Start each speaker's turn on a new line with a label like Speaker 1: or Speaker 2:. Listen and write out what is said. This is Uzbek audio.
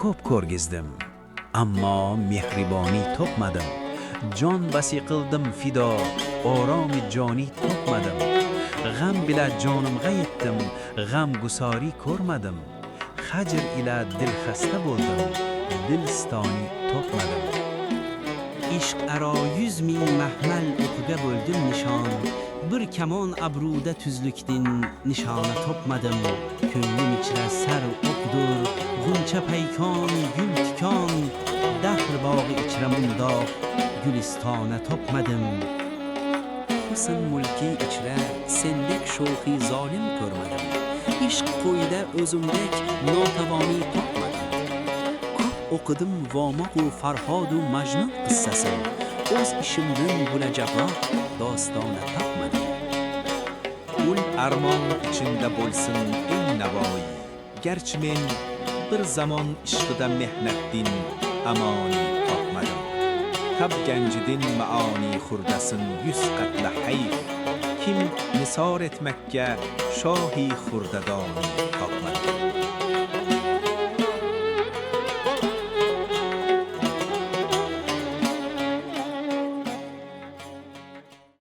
Speaker 1: ko'p ko'rgizdim, ammo mehriboniy topmadim. Jon basi qildim fido, oromi joni topmadim. G'am bila jonimga yetdim, g'am gusori ko'rmadim. Hajr ila dil xasta bo'ldim, dilstoni topmadim.
Speaker 2: ishq aro 100 ming mahmal o'qiga bo'ldim nishon. Bir kamon abruda tuzlikdin nishona topmadim. Ko'nglim ichra sar o'qdur, g'uncha paykon, gul tikon. Dahr bog'i ichra mundoq, gulistona topmadim. Husn mulki ichra sendek sho'xi zolim ko'rmadim. Ishq qo'yda o'zimdek notavoni topmadim. Ko'p o'qidim vomoq u Farhod u Majnun qissasi. O'z ishimdan bo'lajaqroq dostona topmadim.
Speaker 3: Ul armon içinde bo'lsin eng navoiy. Garchi men bir zamon ishqida mehnatdin amoni topmadim. Tab ganjidin maoni xurdasin 100 qatla hayf. Kim nisor etmakka shohi xurdadoni topmadim.